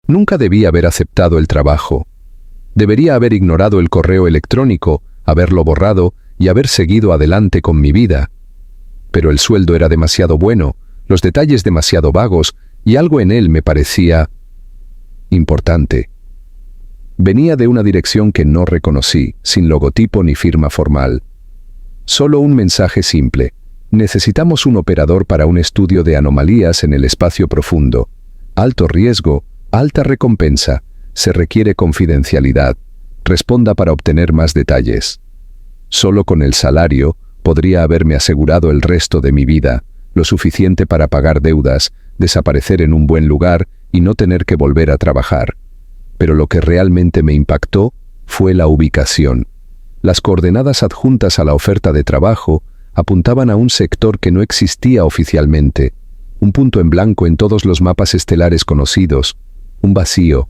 Nunca debí haber aceptado el trabajo. Debería haber ignorado el correo electrónico, haberlo borrado y haber seguido adelante con mi vida. Pero el sueldo era demasiado bueno, los detalles demasiado vagos y algo en él me parecía importante. Venía de una dirección que no reconocí, sin logotipo ni firma formal. Solo un mensaje simple: necesitamos un operador para un estudio de anomalías en el espacio profundo. Alto riesgo, alta recompensa. Se requiere confidencialidad. Responda para obtener más detalles. Solo con el salario podría haberme asegurado el resto de mi vida, lo suficiente para pagar deudas, desaparecer en un buen lugar y no tener que volver a trabajar. Pero lo que realmente me impactó fue la ubicación. Las coordenadas adjuntas a la oferta de trabajo apuntaban a un sector que no existía oficialmente, un punto en blanco en todos los mapas estelares conocidos, un vacío.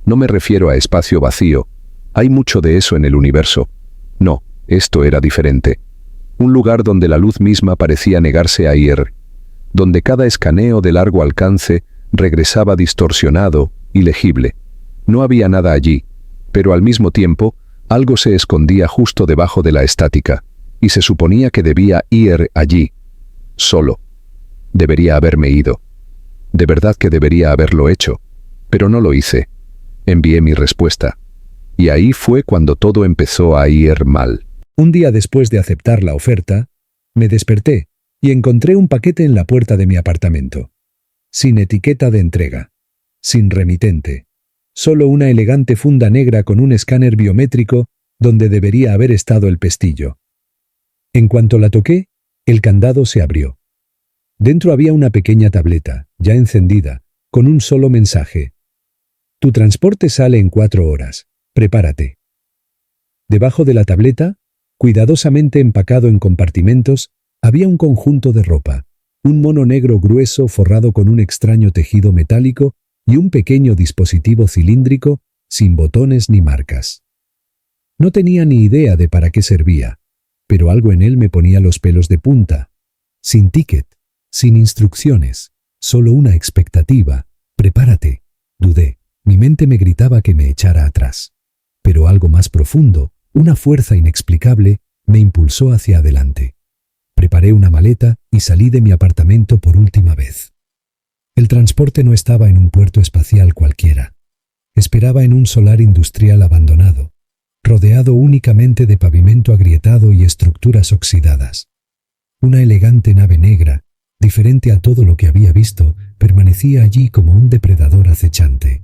No me refiero a espacio vacío, hay mucho de eso en el universo. No, esto era diferente. Un lugar donde la luz misma parecía negarse a ir, donde cada escaneo de largo alcance regresaba distorsionado, ilegible. No había nada allí, pero al mismo tiempo, algo se escondía justo debajo de la estática, y se suponía que debía ir allí, solo. Debería haberme ido. De verdad que debería haberlo hecho, pero no lo hice. Envié mi respuesta. Y ahí fue cuando todo empezó a ir mal. Un día después de aceptar la oferta, me desperté y encontré un paquete en la puerta de mi apartamento. Sin etiqueta de entrega, sin remitente, solo una elegante funda negra con un escáner biométrico donde debería haber estado el pestillo. En cuanto la toqué, el candado se abrió. Dentro había una pequeña tableta, ya encendida, con un solo mensaje: tu transporte sale en 4 horas, prepárate. Debajo de la tableta, cuidadosamente empacado en compartimentos, había un conjunto de ropa, un mono negro grueso forrado con un extraño tejido metálico y un pequeño dispositivo cilíndrico sin botones ni marcas. No tenía ni idea de para qué servía, pero algo en él me ponía los pelos de punta. Sin ticket, sin instrucciones, solo una expectativa: prepárate. Dudé. Mi mente me gritaba que me echara atrás. Pero algo más profundo, una fuerza inexplicable, me impulsó hacia adelante. Preparé una maleta y salí de mi apartamento por última vez. El transporte no estaba en un puerto espacial cualquiera. Esperaba en un solar industrial abandonado, rodeado únicamente de pavimento agrietado y estructuras oxidadas. Una elegante nave negra, diferente a todo lo que había visto, permanecía allí como un depredador acechante.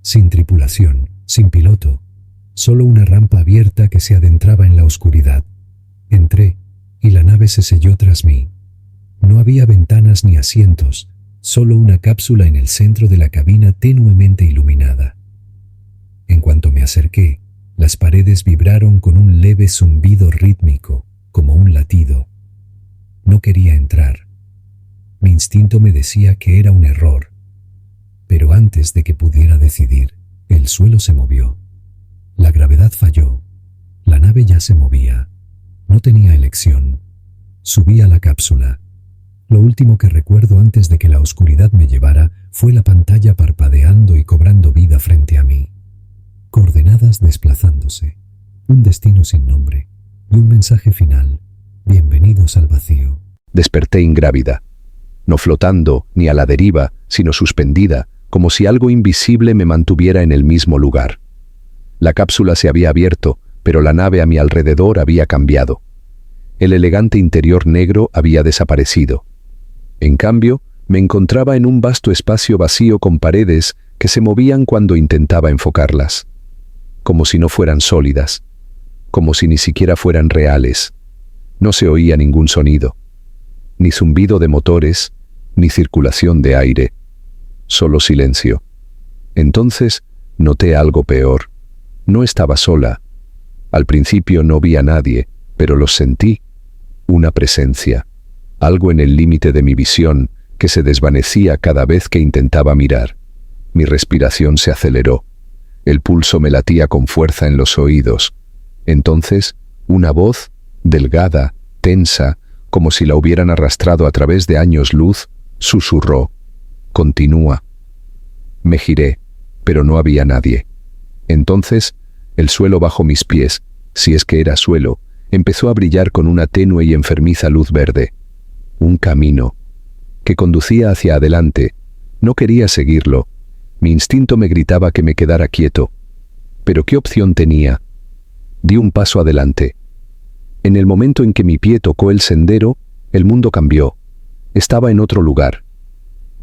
Sin tripulación, sin piloto, solo una rampa abierta que se adentraba en la oscuridad. Entré, y la nave se selló tras mí. No había ventanas ni asientos, solo una cápsula en el centro de la cabina tenuemente iluminada. En cuanto me acerqué, las paredes vibraron con un leve zumbido rítmico, como un latido. No quería entrar. Mi instinto me decía que era un error. Pero antes de que pudiera decidir, el suelo se movió. La gravedad falló. La nave ya se movía. No tenía elección. Subí a la cápsula. Lo último que recuerdo antes de que la oscuridad me llevara fue la pantalla parpadeando y cobrando vida frente a mí. Coordenadas desplazándose. Un destino sin nombre. Y un mensaje final: bienvenidos al vacío. Desperté ingrávida. No flotando, ni a la deriva, sino suspendida, como si algo invisible me mantuviera en el mismo lugar. La cápsula se había abierto, pero la nave a mi alrededor había cambiado. El elegante interior negro había desaparecido. En cambio, me encontraba en un vasto espacio vacío con paredes que se movían cuando intentaba enfocarlas. Como si no fueran sólidas. Como si ni siquiera fueran reales. No se oía ningún sonido. Ni zumbido de motores, ni circulación de aire. Solo silencio. Entonces noté algo peor. No estaba sola. Al principio no vi a nadie, pero lo sentí. Una presencia. Algo en el límite de mi visión que se desvanecía cada vez que intentaba mirar. Mi respiración se aceleró. El pulso me latía con fuerza en los oídos. Entonces, una voz, delgada, tensa, como si la hubieran arrastrado a través de años luz, susurró: «Continúa». Me giré. pero no había nadie. Entonces, el suelo bajo mis pies, si es que era suelo, empezó a brillar con una tenue y enfermiza luz verde. Un camino que conducía hacia adelante. No quería seguirlo. Mi instinto me gritaba que me quedara quieto. Pero ¿qué opción tenía? Di un paso adelante. En el momento en que mi pie tocó el sendero, el mundo cambió. Estaba en otro lugar.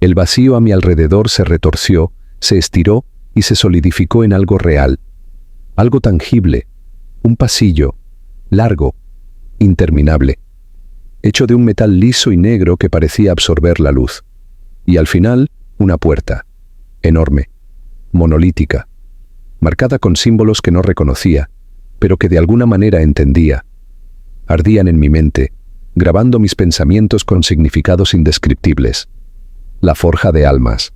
El vacío a mi alrededor se retorció, se estiró y se solidificó en algo real. Algo tangible. Un pasillo. Largo. Interminable. Hecho de un metal liso y negro que parecía absorber la luz. Y al final, una puerta. Enorme. Monolítica. Marcada con símbolos que no reconocía, pero que de alguna manera entendía. Ardían en mi mente, grabando mis pensamientos con significados indescriptibles. La forja de almas.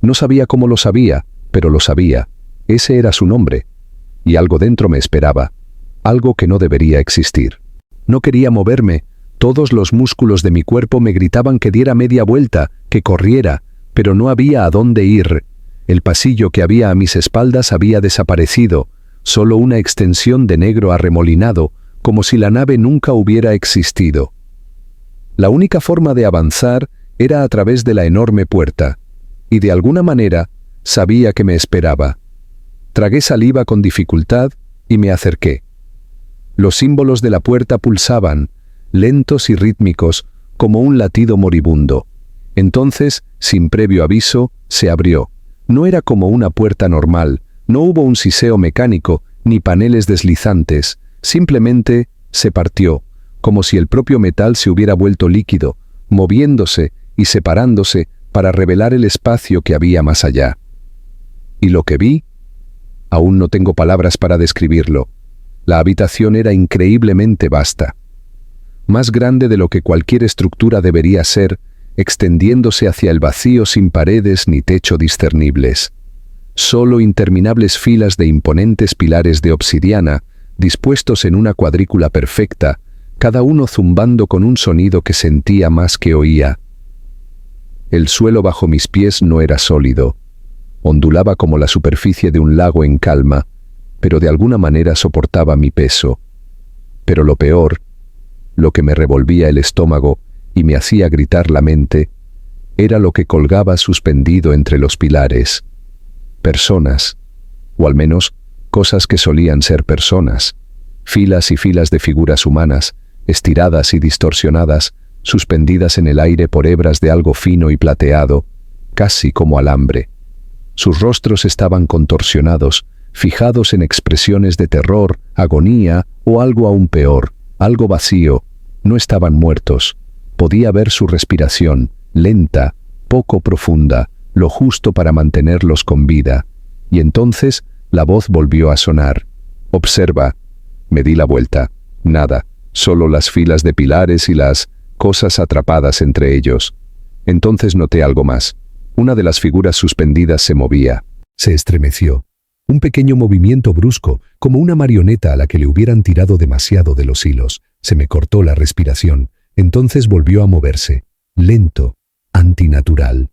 No sabía cómo lo sabía, pero lo sabía. Ese era su nombre. Y algo dentro me esperaba. Algo que no debería existir. No quería moverme. Todos los músculos de mi cuerpo me gritaban que diera media vuelta, que corriera, pero no había a dónde ir. El pasillo que había a mis espaldas había desaparecido, solo una extensión de negro arremolinado, como si la nave nunca hubiera existido. La única forma de avanzar era a través de la enorme puerta, y de alguna manera sabía que me esperaba. Tragué saliva con dificultad y me acerqué. Los símbolos de la puerta pulsaban, lentos y rítmicos, como un latido moribundo. Entonces, sin previo aviso, se abrió. No era como una puerta normal, no hubo un siseo mecánico, ni paneles deslizantes, simplemente se partió, como si el propio metal se hubiera vuelto líquido, moviéndose y separándose para revelar el espacio que había más allá. ¿Y lo que vi? Aún no tengo palabras para describirlo. La habitación era increíblemente vasta. Más grande de lo que cualquier estructura debería ser, extendiéndose hacia el vacío sin paredes ni techo discernibles. Solo interminables filas de imponentes pilares de obsidiana, dispuestos en una cuadrícula perfecta, cada uno zumbando con un sonido que sentía más que oía. El suelo bajo mis pies no era sólido. Ondulaba como la superficie de un lago en calma, pero de alguna manera soportaba mi peso. Pero lo peor, lo que me revolvía el estómago y me hacía gritar la mente, era lo que colgaba suspendido entre los pilares. Personas, o al menos cosas que solían ser personas, filas y filas de figuras humanas, estiradas y distorsionadas, suspendidas en el aire por hebras de algo fino y plateado, casi como alambre. Sus rostros estaban contorsionados, fijados en expresiones de terror, agonía o algo aún peor, algo vacío. No estaban muertos. Podía ver su respiración, lenta, poco profunda, lo justo para mantenerlos con vida. Y entonces la voz volvió a sonar. «Observa». Me di la vuelta. Nada, solo las filas de pilares y las cosas atrapadas entre ellos. Entonces noté algo más. Una de las figuras suspendidas se movía. Se estremeció. Un pequeño movimiento brusco, como una marioneta a la que le hubieran tirado demasiado de los hilos. Se me cortó la respiración. Entonces volvió a moverse. Lento, antinatural.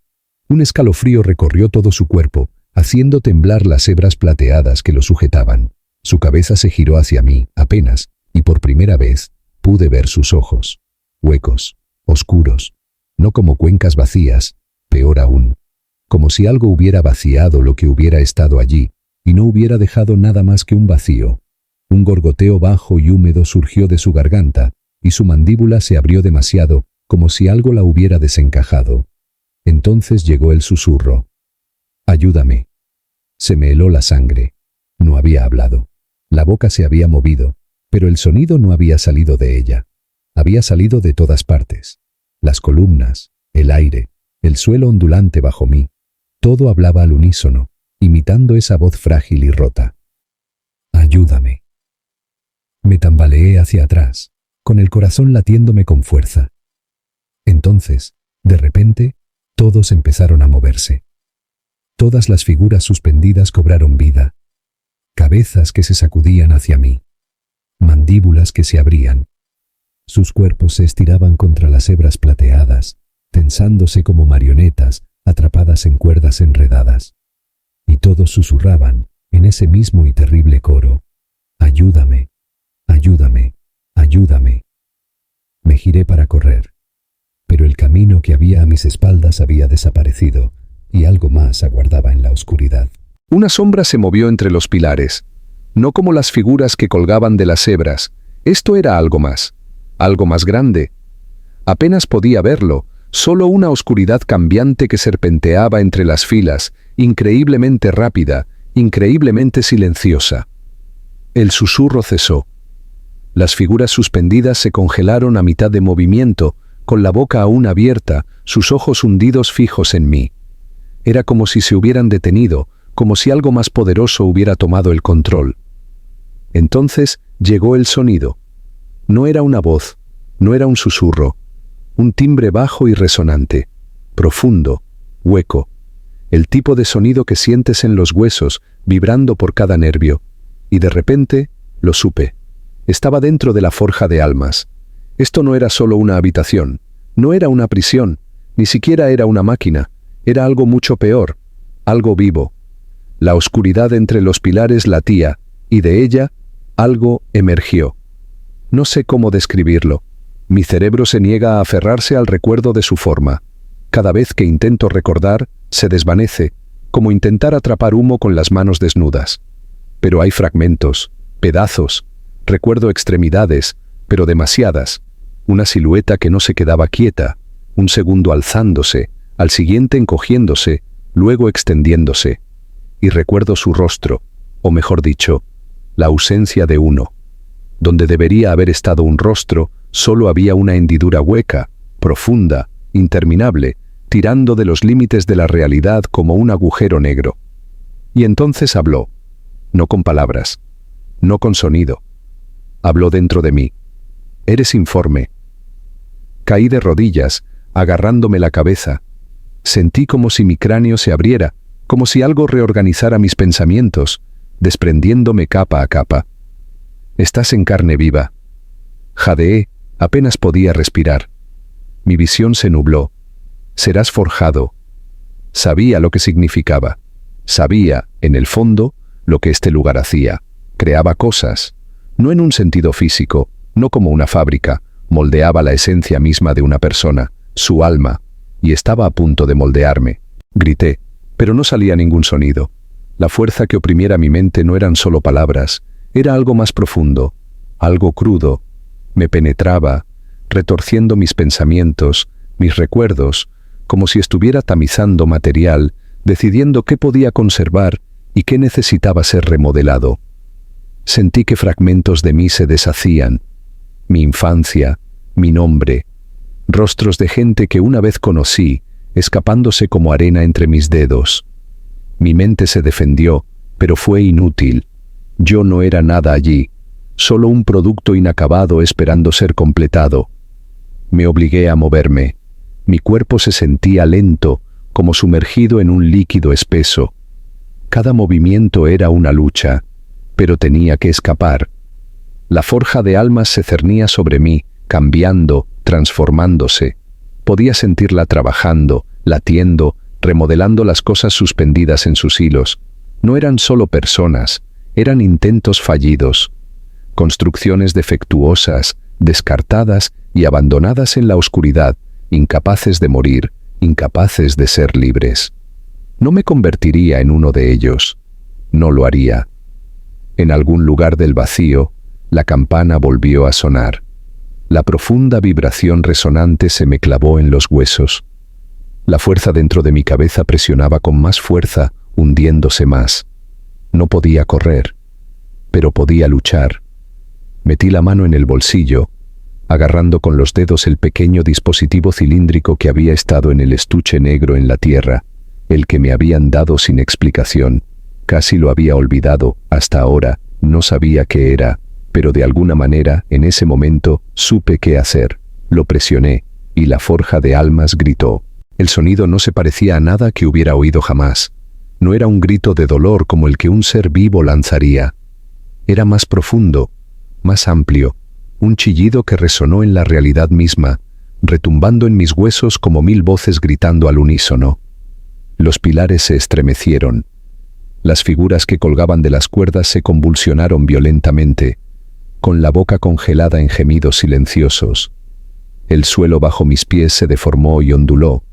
Un escalofrío recorrió todo su cuerpo, haciendo temblar las hebras plateadas que lo sujetaban. Su cabeza se giró hacia mí, apenas, y por primera vez pude ver sus ojos. Huecos, oscuros, no como cuencas vacías, peor aún, como si algo hubiera vaciado lo que hubiera estado allí, y no hubiera dejado nada más que un vacío. Un gorgoteo bajo y húmedo surgió de su garganta, y su mandíbula se abrió demasiado, como si algo la hubiera desencajado. Entonces llegó el susurro. «Ayúdame». Se me heló la sangre. No había hablado. La boca se había movido, pero el sonido no había salido de ella. Había salido de todas partes. Las columnas, el aire, el suelo ondulante bajo mí. Todo hablaba al unísono, imitando esa voz frágil y rota. «Ayúdame». Me tambaleé hacia atrás, con el corazón latiéndome con fuerza. Entonces, de repente, todos empezaron a moverse. Todas las figuras suspendidas cobraron vida. Cabezas que se sacudían hacia mí. Mandíbulas que se abrían. Sus cuerpos se estiraban contra las hebras plateadas, tensándose como marionetas atrapadas en cuerdas enredadas. y todos susurraban, en ese mismo y terrible coro: «Ayúdame, ayúdame, ayúdame». Me giré para correr, pero el camino que había a mis espaldas había desaparecido, y algo más aguardaba en la oscuridad. Una sombra se movió entre los pilares, no como las figuras que colgaban de las hebras. Esto era algo más grande. Apenas podía verlo, solo una oscuridad cambiante que serpenteaba entre las filas, increíblemente rápida, increíblemente silenciosa. El susurro cesó. Las figuras suspendidas se congelaron a mitad de movimiento, con la boca aún abierta, sus ojos hundidos fijos en mí. Era como si se hubieran detenido, como si algo más poderoso hubiera tomado el control. Entonces llegó el sonido. No era una voz, no era un susurro, un timbre bajo y resonante, profundo, hueco, el tipo de sonido que sientes en los huesos, vibrando por cada nervio. Y de repente, lo supe. Estaba dentro de la forja de almas. Esto no era solo una habitación, no era una prisión, ni siquiera era una máquina, era algo mucho peor, algo vivo. La oscuridad entre los pilares latía, y de ella, algo emergió. No sé cómo describirlo. Mi cerebro se niega a aferrarse al recuerdo de su forma. Cada vez que intento recordar, se desvanece, como intentar atrapar humo con las manos desnudas. Pero hay fragmentos, pedazos, recuerdo extremidades, pero demasiadas. Una silueta que no se quedaba quieta, un segundo alzándose, al siguiente encogiéndose, luego extendiéndose. Y recuerdo su rostro, o mejor dicho, la ausencia de uno. Donde debería haber estado un rostro, solo había una hendidura hueca, profunda, interminable, tirando de los límites de la realidad como un agujero negro. Y entonces habló, no con palabras, no con sonido. Habló dentro de mí. Eres informe. Caí de rodillas, agarrándome la cabeza. Sentí como si mi cráneo se abriera, como si algo reorganizara mis pensamientos, desprendiéndome capa a capa. Estás en carne viva. Jadeé, apenas podía respirar. Mi visión se nubló. Serás forjado. Sabía lo que significaba. Sabía, en el fondo, lo que este lugar hacía. Creaba cosas. No en un sentido físico, no como una fábrica. Moldeaba la esencia misma de una persona, su alma, y estaba a punto de moldearme. Grité, pero no salía ningún sonido. La fuerza que oprimiera mi mente no eran solo palabras, era algo más profundo, algo crudo. Me penetraba, retorciendo mis pensamientos, mis recuerdos, como si estuviera tamizando material, decidiendo qué podía conservar y qué necesitaba ser remodelado. Sentí que fragmentos de mí se deshacían. Mi infancia, mi nombre, rostros de gente que una vez conocí, escapándose como arena entre mis dedos. Mi mente se defendió, pero fue inútil. Yo no era nada allí, solo un producto inacabado esperando ser completado. Me obligué a moverme. Mi cuerpo se sentía lento, como sumergido en un líquido espeso. Cada movimiento era una lucha, pero tenía que escapar. La forja de almas se cernía sobre mí, cambiando, transformándose. Podía sentirla trabajando, latiendo, remodelando las cosas suspendidas en sus hilos. No eran solo personas, eran intentos fallidos, construcciones defectuosas, descartadas y abandonadas en la oscuridad, incapaces de morir, incapaces de ser libres. No me convertiría en uno de ellos. No lo haría. En algún lugar del vacío, la campana volvió a sonar. La profunda vibración resonante se me clavó en los huesos. La fuerza dentro de mi cabeza presionaba con más fuerza, hundiéndose más. No podía correr, pero podía luchar. Metí la mano en el bolsillo, agarrando con los dedos el pequeño dispositivo cilíndrico que había estado en el estuche negro en la tierra, el que me habían dado sin explicación. Casi lo había olvidado, hasta ahora, no sabía qué era, pero de alguna manera, en ese momento, supe qué hacer. Lo presioné, y la forja de almas gritó. El sonido no se parecía a nada que hubiera oído jamás. No era un grito de dolor como el que un ser vivo lanzaría. Era más profundo, más amplio, un chillido que resonó en la realidad misma, retumbando en mis huesos como 1000 voces gritando al unísono. Los pilares se estremecieron. Las figuras que colgaban de las cuerdas se convulsionaron violentamente, con la boca congelada en gemidos silenciosos. El suelo bajo mis pies se deformó y onduló,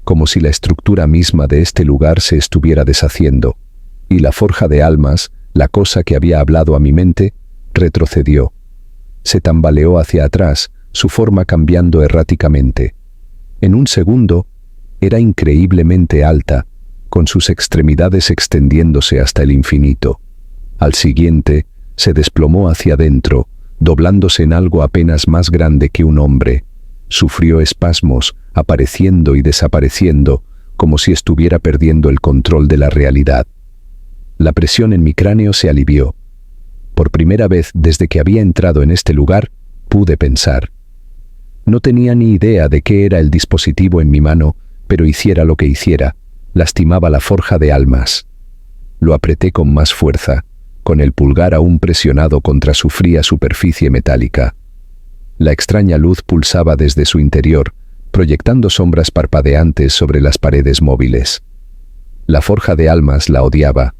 como si la estructura misma de este lugar se estuviera deshaciendo, y la forja de almas, la cosa que había hablado a mi mente, retrocedió. Se tambaleó hacia atrás, su forma cambiando erráticamente. En un segundo, era increíblemente alta, con sus extremidades extendiéndose hasta el infinito. Al siguiente, se desplomó hacia adentro, doblándose en algo apenas más grande que un hombre. Sufrió espasmos, apareciendo y desapareciendo, como si estuviera perdiendo el control de la realidad. La presión en mi cráneo se alivió. Por primera vez desde que había entrado en este lugar, pude pensar. No tenía ni idea de qué era el dispositivo en mi mano, pero hiciera lo que hiciera, lastimaba la forja de almas. Lo apreté con más fuerza, con el pulgar aún presionado contra su fría superficie metálica. La extraña luz pulsaba desde su interior, proyectando sombras parpadeantes sobre las paredes móviles. La forja de almas la odiaba.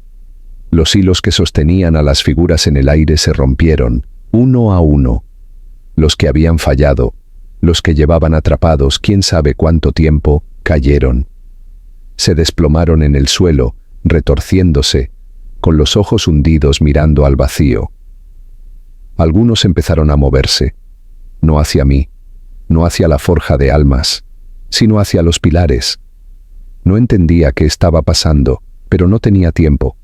Los hilos que sostenían a las figuras en el aire se rompieron, uno a uno. Los que habían fallado, los que llevaban atrapados quién sabe cuánto tiempo, cayeron. Se desplomaron en el suelo, retorciéndose, con los ojos hundidos mirando al vacío. Algunos empezaron a moverse, no hacia mí, no hacia la forja de almas, sino hacia los pilares. No entendía qué estaba pasando, pero no tenía tiempo.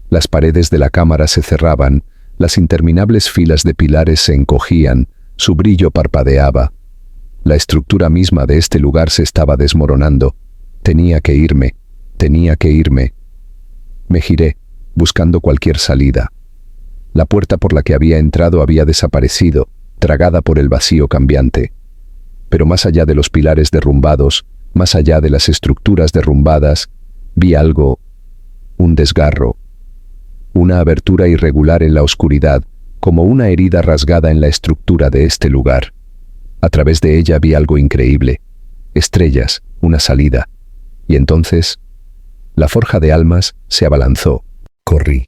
Las paredes de la cámara se cerraban, las interminables filas de pilares se encogían, su brillo parpadeaba. La estructura misma de este lugar se estaba desmoronando. Tenía que irme, tenía que irme. Me giré, buscando cualquier salida. La puerta por la que había entrado había desaparecido, tragada por el vacío cambiante. Pero más allá de los pilares derrumbados, más allá de las estructuras derrumbadas, vi algo, un desgarro, una abertura irregular en la oscuridad, como una herida rasgada en la estructura de este lugar. A través de ella vi algo increíble, estrellas, una salida. Y entonces, la forja de almas se abalanzó. Corrí.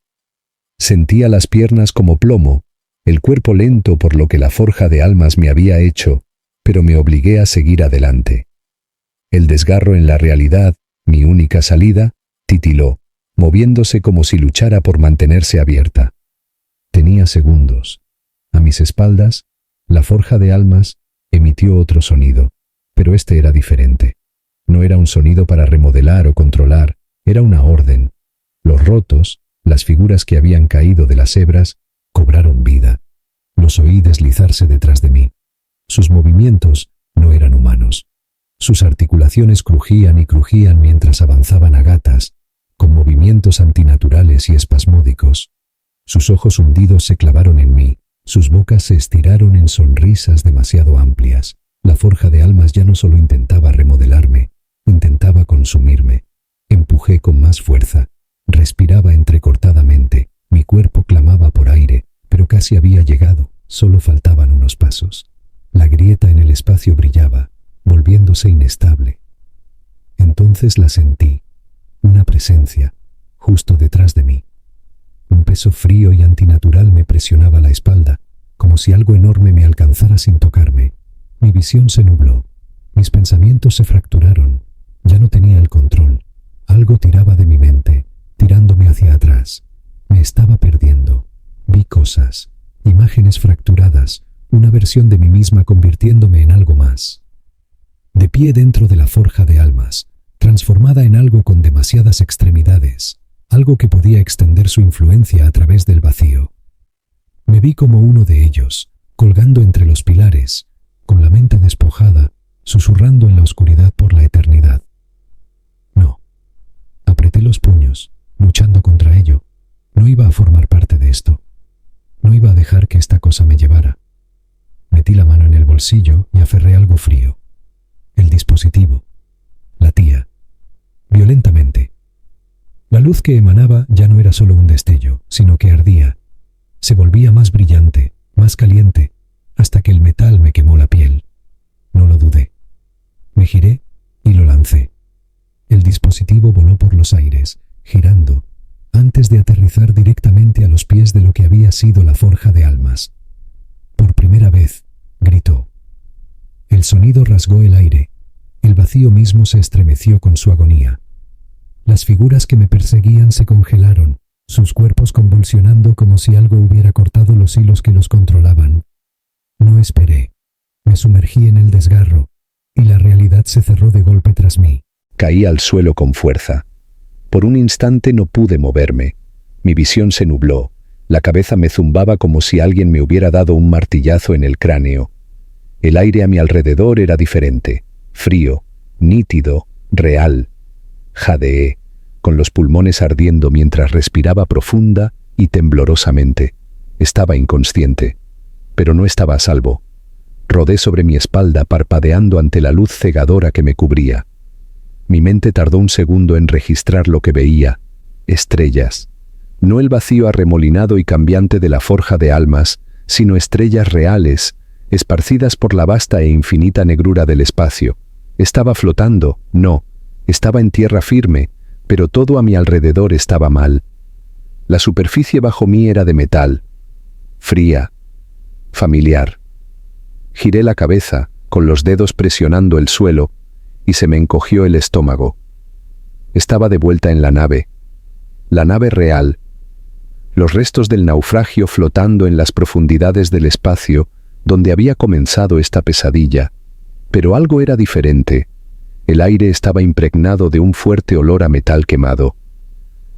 Sentía las piernas como plomo, el cuerpo lento por lo que la forja de almas me había hecho, pero me obligué a seguir adelante. El desgarro en la realidad, mi única salida, titiló, moviéndose como si luchara por mantenerse abierta. Tenía segundos. A mis espaldas, la forja de almas emitió otro sonido, pero este era diferente. No era un sonido para remodelar o controlar, era una orden. Los rotos, las figuras que habían caído de las hebras, cobraron vida. Los oí deslizarse detrás de mí. Sus movimientos no eran humanos. Sus articulaciones crujían y crujían mientras avanzaban a gatas, con movimientos antinaturales y espasmódicos. Sus ojos hundidos se clavaron en mí, sus bocas se estiraron en sonrisas demasiado amplias. La forja de almas ya no solo intentaba remodelarme, intentaba consumirme. Empujé con más fuerza, respiraba entrecortadamente, mi cuerpo clamaba por aire, pero casi había llegado, solo faltaban unos pasos. La grieta en el espacio brillaba, volviéndose inestable. Entonces la sentí, una presencia, justo detrás de mí. Un peso frío y antinatural me presionaba la espalda, como si algo enorme me alcanzara sin tocarme. Mi visión se nubló, mis pensamientos se fracturaron, ya no tenía el control. Algo tiraba de mi mente, tirándome hacia atrás. Me estaba perdiendo. Vi cosas, imágenes fracturadas, una versión de mí misma convirtiéndome en algo más. De pie dentro de la forja de almas, transformada en algo con demasiadas extremidades, algo que podía extender su influencia a través del vacío. Me vi como uno de ellos, colgando entre los pilares, con la mente despojada, susurrando en la oscuridad por la eternidad. No. Apreté los puños, luchando contra ello. No iba a formar parte de esto. No iba a dejar que esta cosa me llevara. Metí la mano en el bolsillo y aferré algo frío. El dispositivo. Latía. Violentamente. La luz que emanaba ya no era solo un destello, sino que ardía. Se volvía más brillante, más caliente, hasta que el metal me quemó la piel. No lo dudé. Me giré y lo lancé. El dispositivo voló por los aires, girando, antes antes de aterrizar directamente a los pies de lo que había sido la forja de almas. Por primera vez, gritó. El sonido rasgó el aire. El vacío mismo se estremeció con su agonía. Las figuras que me perseguían se congelaron, sus cuerpos convulsionando como si algo hubiera cortado los hilos que los controlaban. No esperé. Me sumergí en el desgarro, y la realidad se cerró de golpe tras mí. Caí al suelo con fuerza. Por un instante no pude moverme. Mi visión se nubló. La cabeza me zumbaba como si alguien me hubiera dado un martillazo en el cráneo. El aire a mi alrededor era diferente, frío, nítido, real. Jadeé, con los pulmones ardiendo mientras respiraba profunda y temblorosamente. Estaba inconsciente, pero no estaba a salvo. Rodé sobre mi espalda parpadeando ante la luz cegadora que me cubría. Mi mente tardó un segundo en registrar lo que veía. Estrellas. No el vacío arremolinado y cambiante de la forja de almas, sino estrellas reales, esparcidas por la vasta e infinita negrura del espacio. Estaba flotando, no, estaba en tierra firme, pero todo a mi alrededor estaba mal. La superficie bajo mí era de metal, fría, familiar. Giré la cabeza, con los dedos presionando el suelo, y se me encogió el estómago. Estaba de vuelta en la nave real. Los restos del naufragio flotando en las profundidades del espacio donde había comenzado esta pesadilla. Pero algo era diferente. El aire estaba impregnado de un fuerte olor a metal quemado.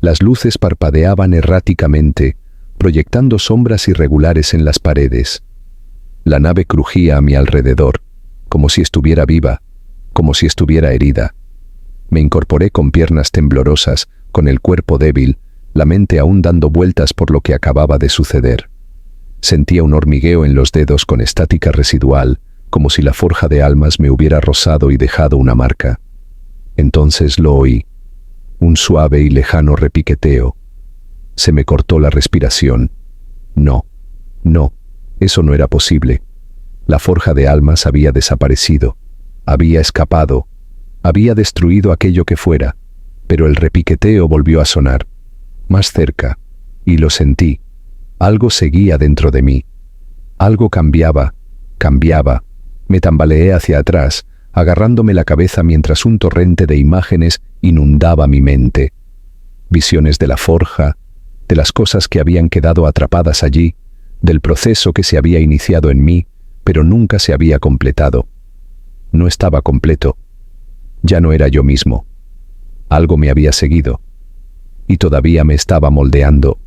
Las luces parpadeaban erráticamente, proyectando sombras irregulares en las paredes. La nave crujía a mi alrededor, como si estuviera viva, como si estuviera herida. Me incorporé con piernas temblorosas, con el cuerpo débil, la mente aún dando vueltas por lo que acababa de suceder. Sentía un hormigueo en los dedos con estática residual, como si la forja de almas me hubiera rozado y dejado una marca. Entonces lo oí, un suave y lejano repiqueteo. Se me cortó la respiración. No, eso no era posible. La forja de almas había desaparecido, había escapado, había destruido aquello que fuera, pero el repiqueteo volvió a sonar, más cerca, y lo sentí. Algo seguía dentro de mí. Algo cambiaba. Me tambaleé hacia atrás, agarrándome la cabeza mientras un torrente de imágenes inundaba mi mente. Visiones de la forja, de las cosas que habían quedado atrapadas allí, del proceso que se había iniciado en mí, pero nunca se había completado. No estaba completo. Ya no era yo mismo. Algo me había seguido. Y todavía me estaba moldeando.